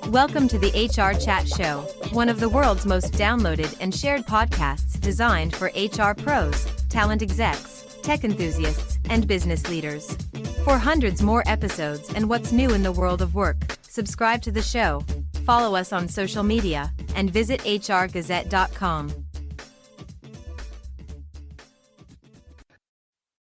Welcome to the HR Chat Show, one of the world's most downloaded and shared podcasts designed for HR pros, talent execs, tech enthusiasts, and business leaders. For hundreds more episodes and what's new in the world of work, subscribe to the show, follow us on social media, and visit hrgazette.com.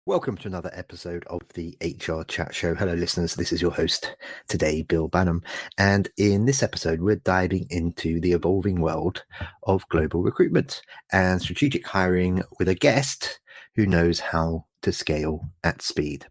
Welcome to another episode of the HR Chat Show. Hello, listeners. This is your host today, Bill Banham. And in this episode, we're diving into the evolving world of global recruitment and strategic hiring with a guest who knows how to scale at speed.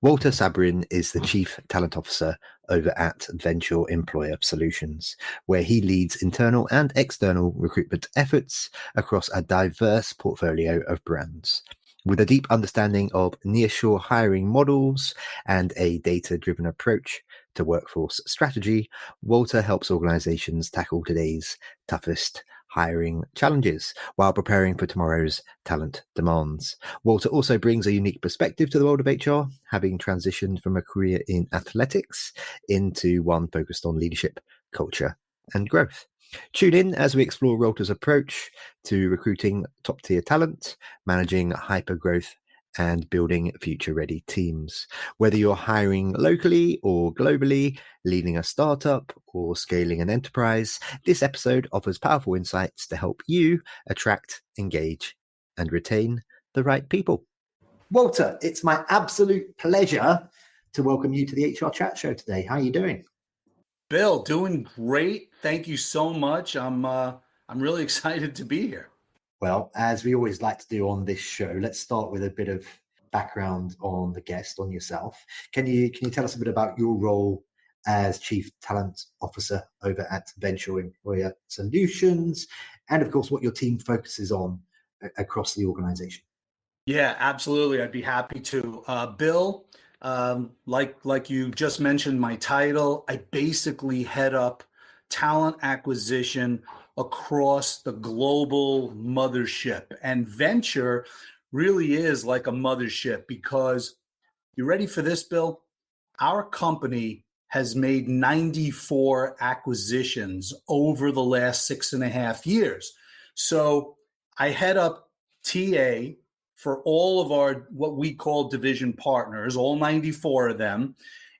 Walter Sabrin is the Chief Talent Officer over at Vensure Employer Solutions, where he leads internal and external recruitment efforts across a diverse portfolio of brands. With a deep understanding of nearshore hiring models and a data-driven approach to workforce strategy, Walter helps organizations tackle today's toughest hiring challenges while preparing for tomorrow's talent demands. Walter also brings a unique perspective to the world of HR, having transitioned from a career in athletics into one focused on leadership, culture, and growth. Tune in as we explore Walter's approach to recruiting top-tier talent, managing hyper-growth, and building future-ready teams. Whether you're hiring locally or globally, leading a startup, or scaling an enterprise, this episode offers powerful insights to help you attract, engage, and retain the right people. Walter, it's my absolute pleasure to welcome you to the HR Chat Show today. How are you doing? Bill, doing great. Thank you so much. I'm really excited to be here. Well, as we always like to do on this show, let's start with a bit of background on the guest, on yourself. Can you tell us a bit about your role as Chief Talent Officer over at Vensure Employer Solutions, and of course, what your team focuses on across the organization? Yeah, absolutely. I'd be happy to. Bill, like you just mentioned, my title, I basically head up talent acquisition across the global mothership. And Vensure really is like a mothership because, you ready for this, Bill? Our company has made 94 acquisitions over the last 6.5 years. So I head up TA for all of our, what we call division partners, all 94 of them,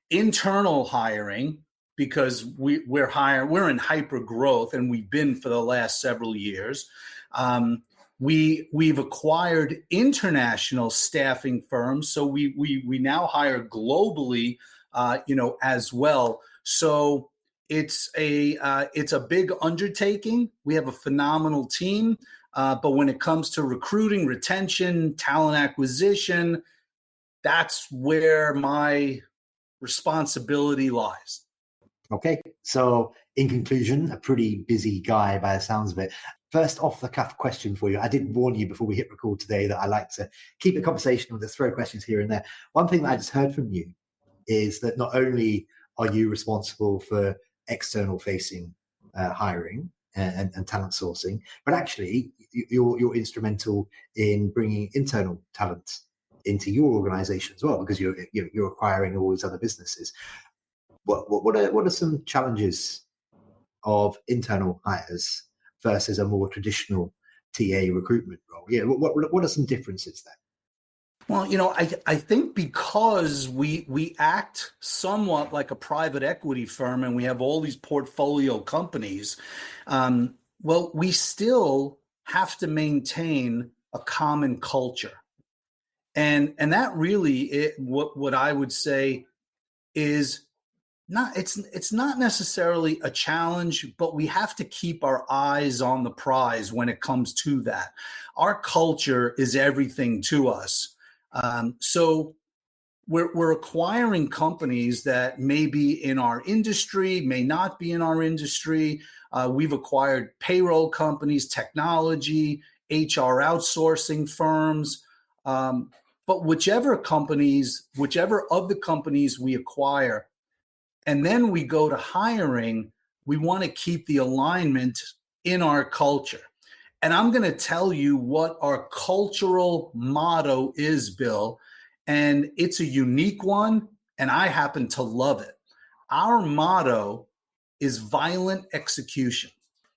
internal hiring, because we're in hyper growth, and we've been for the last several years. We've acquired international staffing firms, so we now hire globally, as well. So it's a big undertaking. We have a phenomenal team, but when it comes to recruiting, retention, talent acquisition, that's where my responsibility lies. Okay, so in conclusion, a pretty busy guy by the sounds of it. First off the cuff question for you. I did warn you before we hit record today that I like to keep the conversation with the throw questions here and there. One thing that I just heard from you is that not only are you responsible for external facing hiring and talent sourcing, but actually you're instrumental in bringing internal talent into your organization as well, because you're acquiring all these other businesses. What are some challenges of internal hires versus a more traditional TA recruitment role? Yeah, what are some differences there? Well, I think because we act somewhat like a private equity firm, and we have all these portfolio companies, we still have to maintain a common culture, and that really what I would say is it's not necessarily a challenge, but we have to keep our eyes on the prize when it comes to that. Our culture is everything to us. So we're acquiring companies that may be in our industry, may not be in our industry. We've acquired payroll companies, technology, HR outsourcing firms. But whichever of the companies we acquire, and then we go to hiring, we want to keep the alignment in our culture. And I'm going to tell you what our cultural motto is, Bill, and it's a unique one, and I happen to love it. Our motto is violent execution.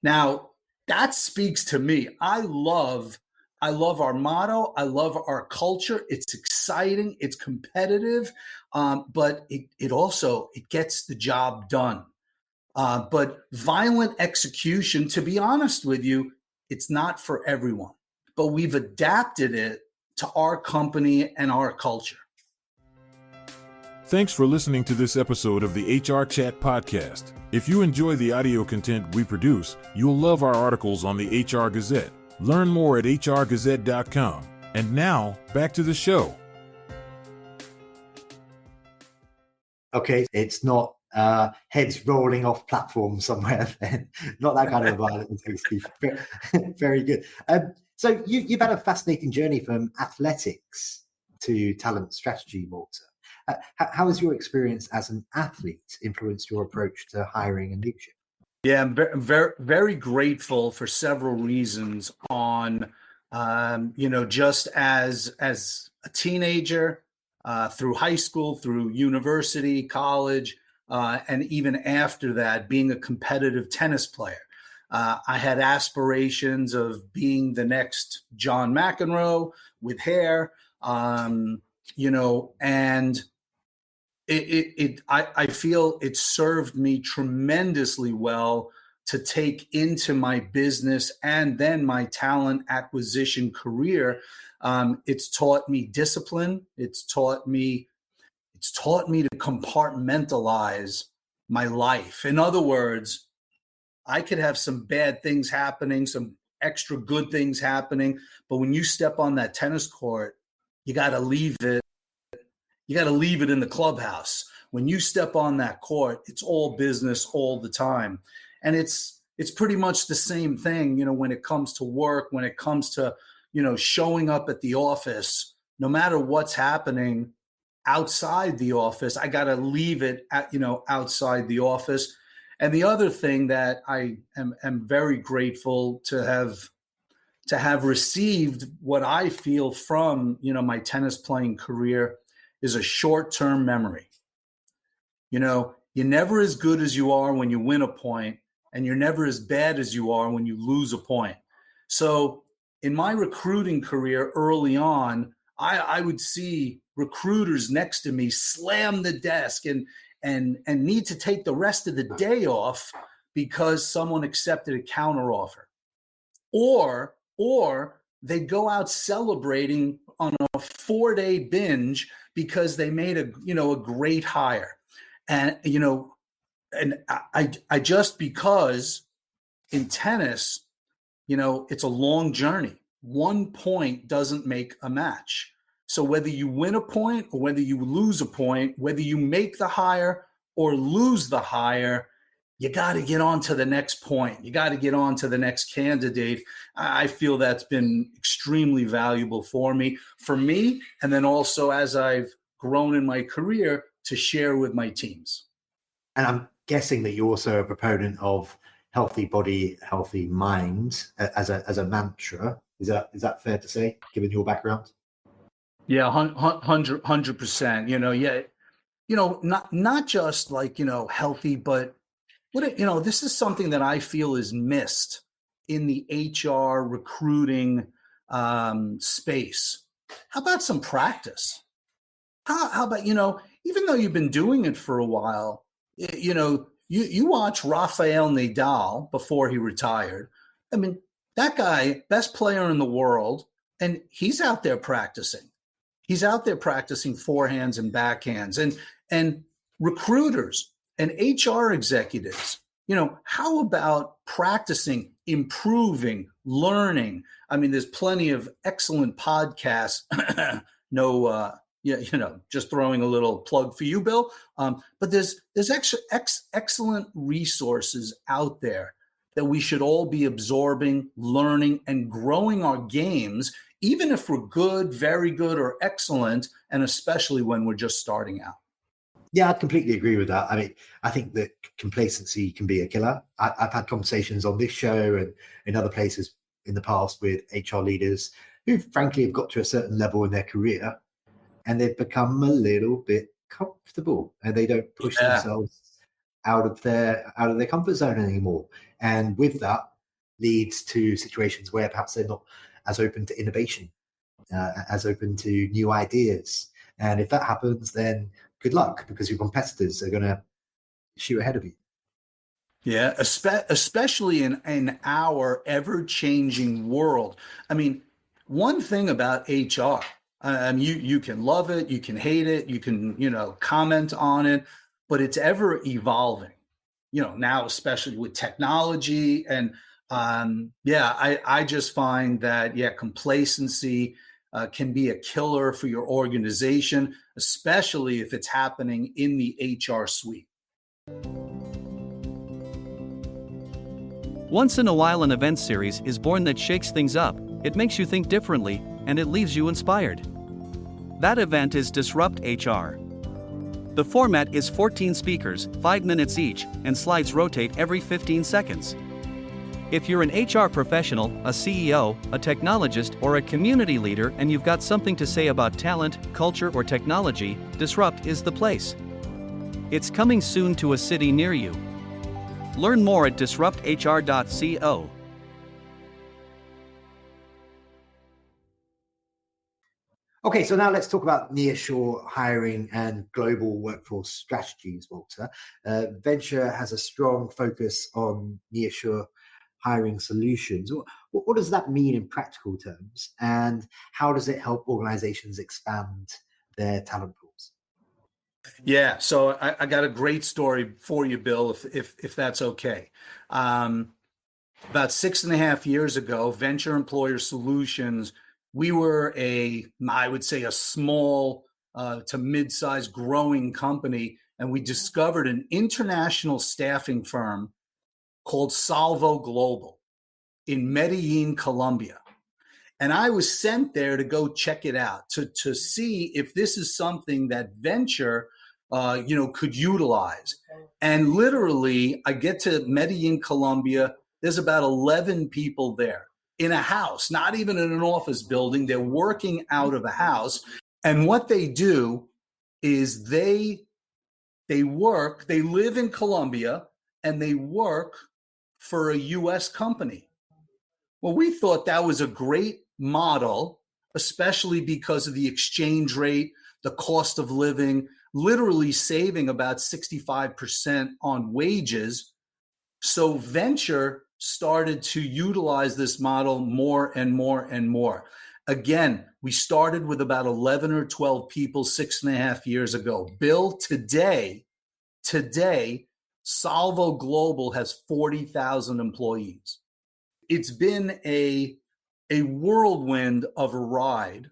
Now, that speaks to me. I love our motto. I love our culture. It's exciting. It's competitive, but it also gets the job done. But violent execution, to be honest with you, it's not for everyone. But we've adapted it to our company and our culture. Thanks for listening to this episode of the HR Chat Podcast. If you enjoy the audio content we produce, you'll love our articles on the HR Gazette. Learn more at hrgazette.com. And now, back to the show. Okay, it's not heads rolling off platforms somewhere. Not that kind of violent intensity. Very good. So you've had a fascinating journey from athletics to talent strategy, Walter. How has your experience as an athlete influenced your approach to hiring and leadership? Yeah, I'm very, very grateful for several reasons. Just as a teenager, through high school, through university, college, and even after that, being a competitive tennis player. I had aspirations of being the next John McEnroe with hair, and I feel it served me tremendously well to take into my business and then my talent acquisition career. It's taught me discipline. It's taught me to compartmentalize my life. In other words, I could have some bad things happening, some extra good things happening, but when you step on that tennis court, you got to leave it. You got to leave it in the clubhouse. When you step on that court, it's all business all the time. And it's pretty much the same thing, when it comes to work, when it comes to, showing up at the office, no matter what's happening outside the office, I got to leave it outside the office. And the other thing that I am very grateful to have received, what I feel from, my tennis playing career, is a short-term memory. You're never as good as you are when you win a point, and you're never as bad as you are when you lose a point. So in my recruiting career early on, I would see recruiters next to me slam the desk and need to take the rest of the day off because someone accepted a counteroffer. Or they go out celebrating on a 4-day binge because they made a great hire. And, I just, because in tennis, it's a long journey. 1 point doesn't make a match. So whether you win a point or whether you lose a point, whether you make the hire or lose the hire, you got to get on to the next point. You got to get on to the next candidate. I feel that's been extremely valuable for me, and then also as I've grown in my career to share with my teams. And I'm guessing that you're also a proponent of healthy body, healthy mind as a mantra. Is that fair to say, given your background? Yeah, 100%. Not just like healthy, but this is something that I feel is missed in the HR recruiting space. How about some practice? How about even though you've been doing it for a while, you watch Rafael Nadal before he retired. I mean, that guy, best player in the world, and he's out there practicing. He's out there practicing forehands and backhands, and recruiters and HR executives. How about practicing, improving, learning? I mean, there's plenty of excellent podcasts. Just throwing a little plug for you, Bill. But there's excellent resources out there that we should all be absorbing, learning, and growing our games, even if we're good, very good, or excellent, and especially when we're just starting out. Yeah, I completely agree with that. I mean, I think that complacency can be a killer. I've had conversations on this show and in other places in the past with HR leaders who frankly have got to a certain level in their career and they've become a little bit comfortable and they don't push themselves out of their comfort zone anymore. And with that leads to situations where perhaps they're not as open to innovation, as open to new ideas. And if that happens, then good luck, because your competitors are going to shoot ahead of you. Yeah, especially in our ever-changing world. I mean, one thing about HR, I mean, you can love it, you can hate it, you can, comment on it, but it's ever evolving. Now, especially with technology. And I just find that, complacency can be a killer for your organization, especially if it's happening in the HR suite. Once in a while, an event series is born that shakes things up, it makes you think differently, and it leaves you inspired. That event is Disrupt HR. The format is 14 speakers, 5 minutes each, and slides rotate every 15 seconds. If you're an HR professional, a CEO, a technologist, or a community leader and you've got something to say about talent, culture, or technology, Disrupt is the place. It's coming soon to a city near you. Learn more at disrupthr.co. Okay, so now let's talk about nearshore hiring and global workforce strategies, Walter. Vensure has a strong focus on nearshore hiring solutions. What does that mean in practical terms, and how does it help organizations expand their talent pools? Yeah, so I got a great story for you, Bill, if that's okay. About 6.5 years ago, Vensure Employer Solutions, we were I would say a small to mid-sized growing company, and we discovered an international staffing firm called Salvo Global in Medellin, Colombia. And I was sent there to go check it out, to see if this is something that Vensure, could utilize. And literally, I get to Medellin, Colombia. There's about 11 people there in a house, not even in an office building. They're working out of a house. And what they do is they live in Colombia and they work for a US company. Well, we thought that was a great model, especially because of the exchange rate, the cost of living, literally saving about 65% on wages. So Vensure started to utilize this model more and more and more. Again, we started with about 11 or 12 people 6.5 years ago. Bill, today, Salvo Global has 40,000 employees. It's been a whirlwind of a ride.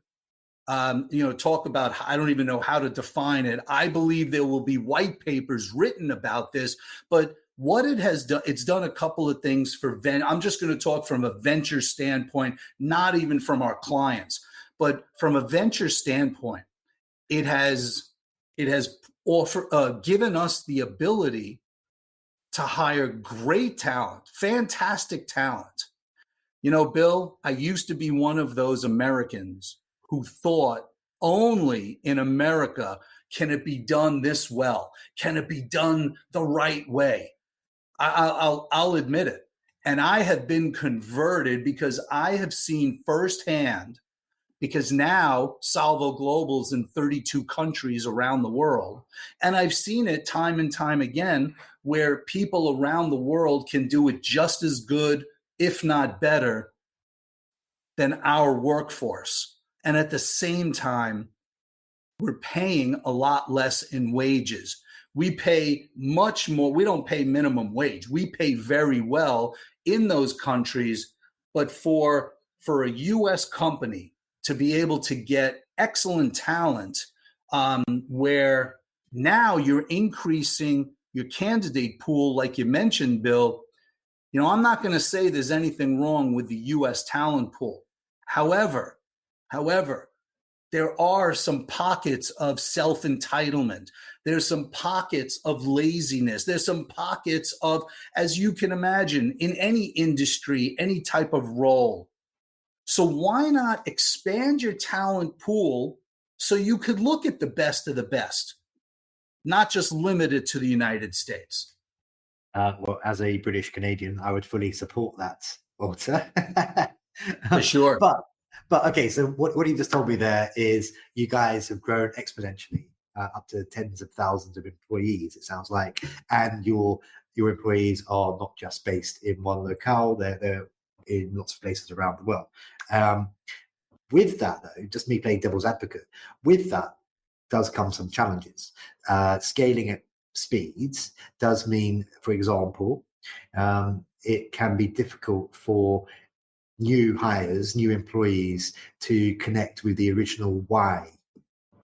Talk about, I don't even know how to define it. I believe there will be white papers written about this, but what it has done, it's done a couple of things for I'm just going to talk from a Vensure standpoint, not even from our clients, but from a Vensure standpoint, it has given us the ability to hire great talent, fantastic talent. Bill, I used to be one of those Americans who thought only in America can it be done this well? Can it be done the right way? I'll admit it. And I have been converted because I have seen firsthand, because now Salvo Global's in 32 countries around the world. And I've seen it time and time again where people around the world can do it just as good, if not better, than our workforce. And at the same time, we're paying a lot less in wages. We pay much more. We don't pay minimum wage. We pay very well in those countries. But for a U.S. company to be able to get excellent talent, where now you're increasing your candidate pool, like you mentioned, Bill, I'm not going to say there's anything wrong with the U.S. talent pool. However, there are some pockets of self-entitlement. There's some pockets of laziness. There's some pockets of, as you can imagine, in any industry, any type of role. So why not expand your talent pool so you could look at the best of the best, not just limit it to the United States? Well, as a British Canadian, I would fully support that, Walter. For sure. But okay, so what you just told me there is you guys have grown exponentially up to tens of thousands of employees, it sounds like, and your employees are not just based in one locale; they're in lots of places around the world. With that, though, just me playing devil's advocate, with that does come some challenges. Scaling at speeds does mean, for example, it can be difficult for new hires, new employees to connect with the original why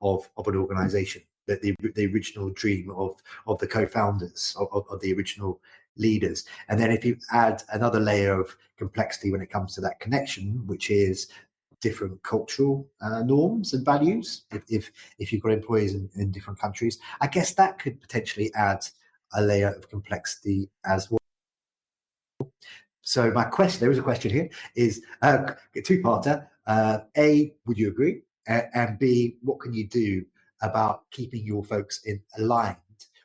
of an organization, that the original dream of the co-founders, of the original leaders. And then if you add another layer of complexity when it comes to that connection, which is different cultural norms and values, if you've got employees in different countries, I guess that could potentially add a layer of complexity as well. So my question, there is a question here, is a two-parter. A, would you agree? And B, what can you do about keeping your folks aligned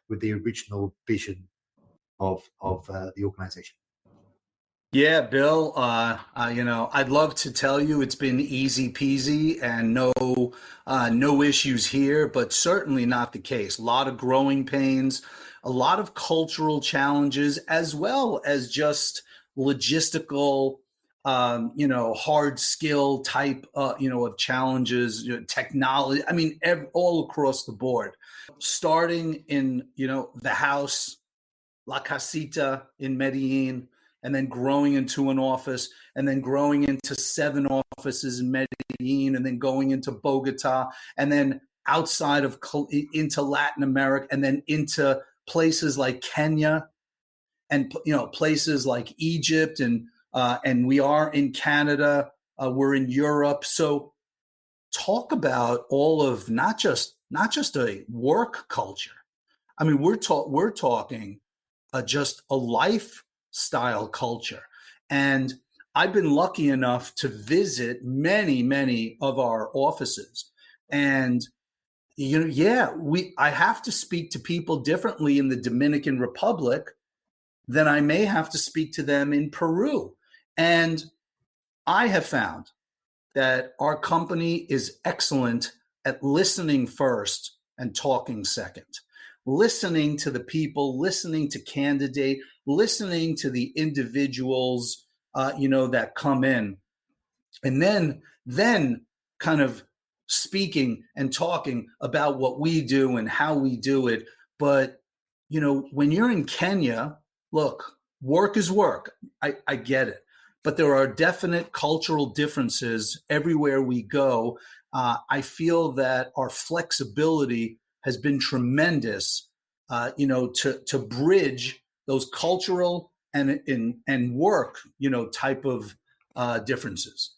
with the original vision of the organization? Yeah, Bill, I'd love to tell you it's been easy peasy and no issues here, but certainly not the case. A lot of growing pains, a lot of cultural challenges, as well as just logistical, hard skill type, of challenges, technology. I mean, all across the board, starting in, the house, La Casita in Medellin, and then growing into an office, and then growing into 7 offices in Medellin, and then going into Bogota, and then outside of into Latin America, and then into places like Kenya, and places like Egypt, and we are in Canada, we're in Europe. So talk about all of not just a work culture. I mean, we're talking just a lifestyle culture. And I've been lucky enough to visit many, many of our offices. And, I have to speak to people differently in the Dominican Republic than I may have to speak to them in Peru. And I have found that our company is excellent at listening first and talking second. Listening to the people, listening to candidate, listening to the individuals, that come in, and then kind of speaking and talking about what we do and how we do it. But, when you're in Kenya, look, work is work. I get it. But there are definite cultural differences everywhere we go. I feel that our flexibility has been tremendous, to bridge those cultural and work, type of differences.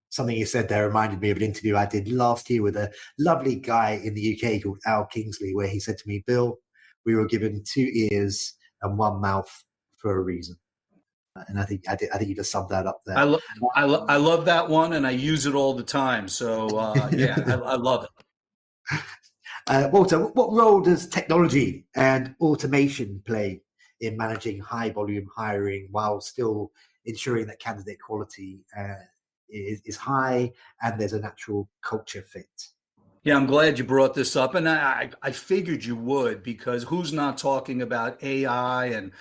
Something you said there reminded me of an interview I did last year with a lovely guy in the UK called Al Kingsley, where he said to me, Bill, we were given 2 ears and 1 mouth for a reason. And I think you just summed that up there. I love that one, and I use it all the time. So I love it. Walter, what role does technology and automation play in managing high volume hiring while still ensuring that candidate quality is high and there's a natural culture fit? Yeah, I'm glad you brought this up, and I figured you would, because who's not talking about AI and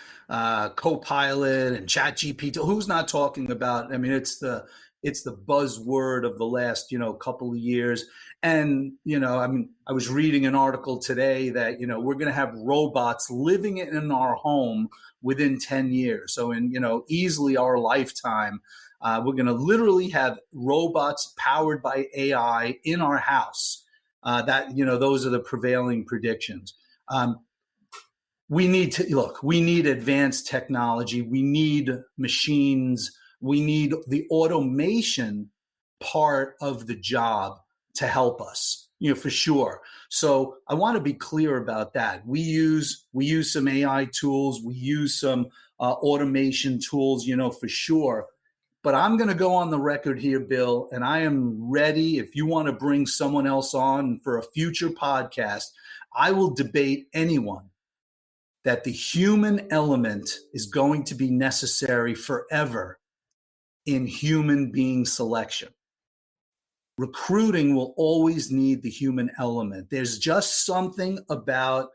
Copilot and ChatGPT? Who's not talking about? I mean, it's the buzzword of the last couple of years. And I was reading an article today that we're going to have robots living in our home within 10 years. So in easily our lifetime, we're going to literally have robots powered by AI in our house. Those are the prevailing predictions. We need advanced technology. We need machines. We need the automation part of the job to help us, for sure. So I want to be clear about that. We use some AI tools. We use some automation tools, for sure. But I'm going to go on the record here, Bill, and I am ready. If you want to bring someone else on for a future podcast, I will debate anyone that the human element is going to be necessary forever in human being selection. Recruiting will always need the human element. There's just something about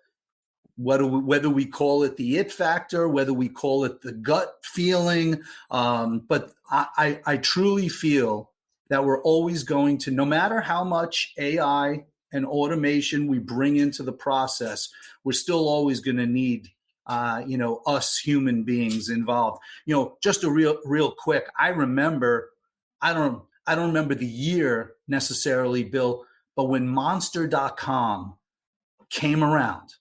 whether we call it the it factor, whether we call it the gut feeling, but I truly feel that we're always going to, no matter how much AI and automation we bring into the process, we're still always going to need us human beings involved. Just a real quick, I don't remember the year necessarily, Bill, but when monster.com came around,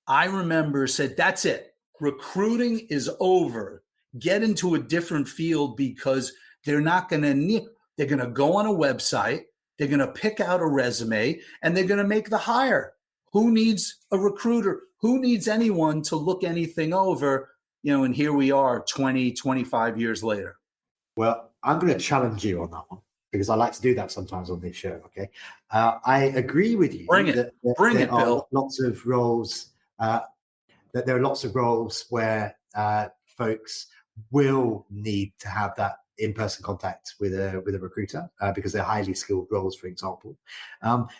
I remember said, that's it. Recruiting is over. Get into a different field, because they're going to go on a website, they're going to pick out a resume, and they're going to make the hire. Who needs a recruiter? Who needs anyone to look anything over? And here we are 20, 25 years later. Well, I'm going to challenge you on that one, because I like to do that sometimes on this show. Okay. I agree with you. Bring it, Bill. Lots of roles. That there are lots of roles where folks will need to have that in-person contact with a recruiter because they're highly skilled roles, for example.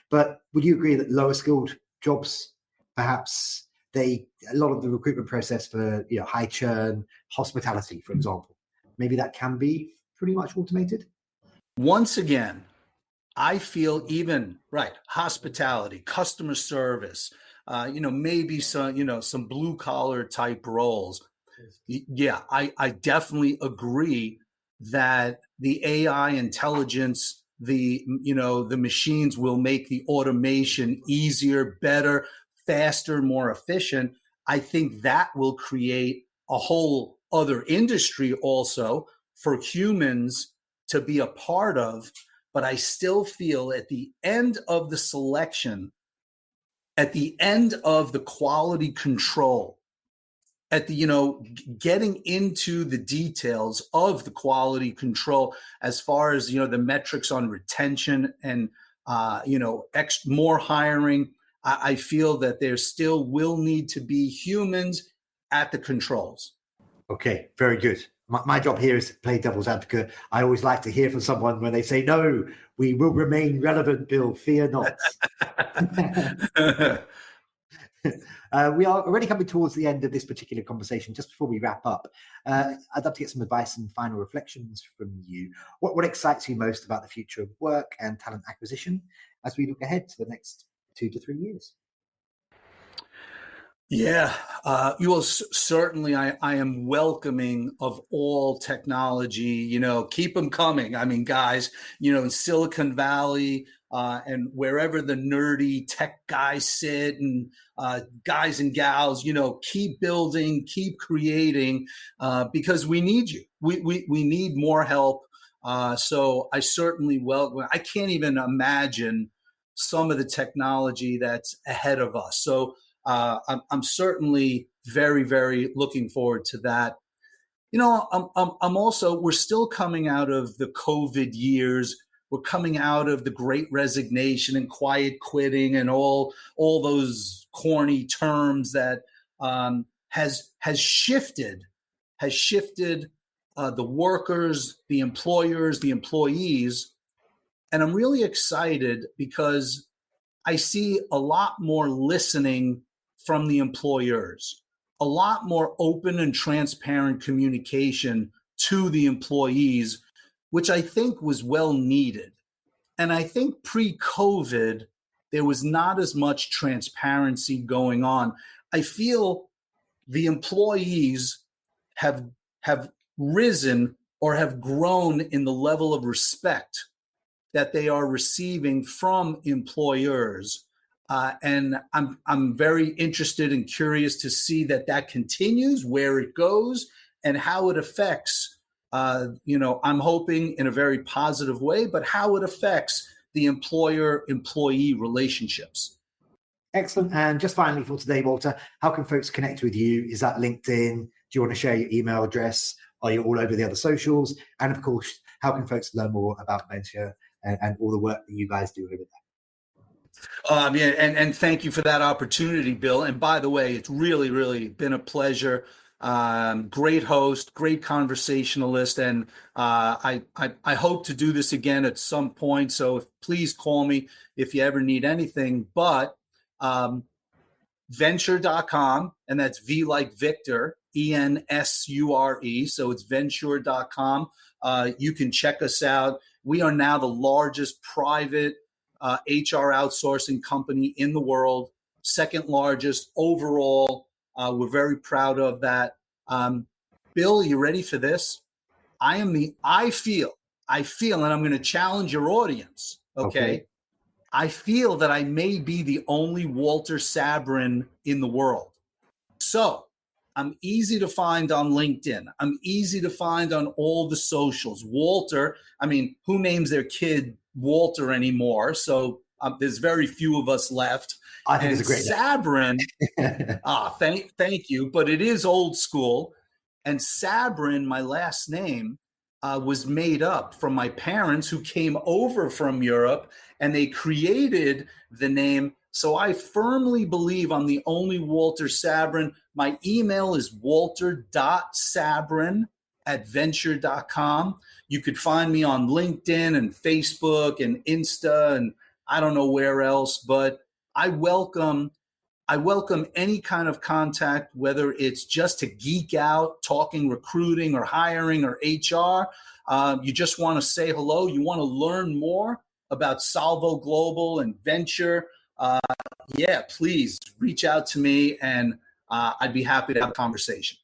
But would you agree that lower skilled jobs, perhaps a lot of the recruitment process for high churn, hospitality, for example, maybe that can be pretty much automated? Once again, I feel hospitality, customer service, maybe some blue collar type roles. Yeah, I definitely agree that the AI intelligence, the machines will make the automation easier, better, faster, more efficient. I think that will create a whole other industry also for humans to be a part of. But I still feel at the end of the selection, at the end of the quality control, at the getting into the details of the quality control, as far as the metrics on retention and more hiring, I feel that there still will need to be humans at the controls. Okay, very good. My job here is to play devil's advocate. I always like to hear from someone when they say, no, we will remain relevant, Bill, fear not. We are already coming towards the end of this particular conversation. Just before we wrap up, I'd love to get some advice and final reflections from you. What excites you most about the future of work and talent acquisition as we look ahead to the next 2 to 3 years? Yeah, you will certainly. I am welcoming of all technology. Keep them coming. I mean, guys, in Silicon Valley and wherever the nerdy tech guys sit, and guys and gals, keep building, keep creating, because we need you. We need more help. So I certainly welcome. I can't even imagine some of the technology that's ahead of us. So. I'm certainly very, very looking forward to that. I'm also, we're still coming out of the COVID years. We're coming out of the Great Resignation and quiet quitting and all those corny terms that has shifted the workers, the employers, the employees. And I'm really excited because I see a lot more listening from the employers, a lot more open and transparent communication to the employees, which I think was well needed. And I think pre-COVID, there was not as much transparency going on. I feel the employees have risen or have grown in the level of respect that they are receiving from employers. And I'm very interested and curious to see that continues, where it goes, and how it affects, I'm hoping in a very positive way, but how it affects the employer-employee relationships. Excellent. And just finally for today, Walter, how can folks connect with you? Is that LinkedIn? Do you want to share your email address? Are you all over the other socials? And of course, how can folks learn more about Vensure and all the work that you guys do over there? Yeah, and thank you for that opportunity, Bill. And by the way, it's really, really been a pleasure. Great host, great conversationalist, and I hope to do this again at some point. So please call me if you ever need anything. But Vensure.com, and that's V like Victor, ENSURE. So it's Vensure.com. You can check us out. We are now the largest private HR outsourcing company in the world, second largest overall. We're very proud of that. Bill, you ready for this? I feel, and I'm going to challenge your audience. Okay. I feel that I may be the only Walter Sabrin in the world. So I'm easy to find on LinkedIn. I'm easy to find on all the socials. Walter, I mean, who names their kid Walter anymore? So there's very few of us left. I think it's a great Sabrin, thank you, but it is old school. And Sabrin, my last name, was made up from my parents who came over from Europe, and they created the name. So I firmly believe I'm the only Walter Sabrin. My email is walter.sabrin@vensure.com. You could find me on LinkedIn and Facebook and Insta and I don't know where else, but I welcome any kind of contact, whether it's just to geek out, talking recruiting or hiring or HR. You just want to say hello. You want to learn more about Salvo Global and Vensure. Please reach out to me, and I'd be happy to have a conversation.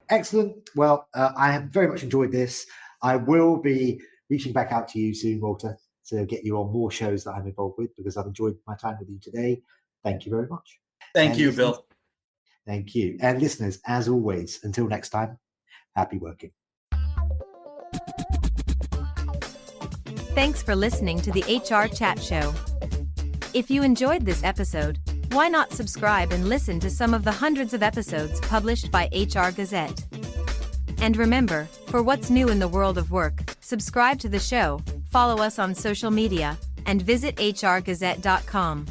Excellent. Well, I have very much enjoyed this. I will be reaching back out to you soon, Walter, to get you on more shows that I'm involved with, because I've enjoyed my time with you today. Thank you very much. Thank you, Bill. Thank you. And listeners, as always, until next time, happy working. Thanks for listening to the HR Chat Show. If you enjoyed this episode, why not subscribe and listen to some of the hundreds of episodes published by HR Gazette? And remember, for what's new in the world of work, subscribe to the show, follow us on social media, and visit hrgazette.com.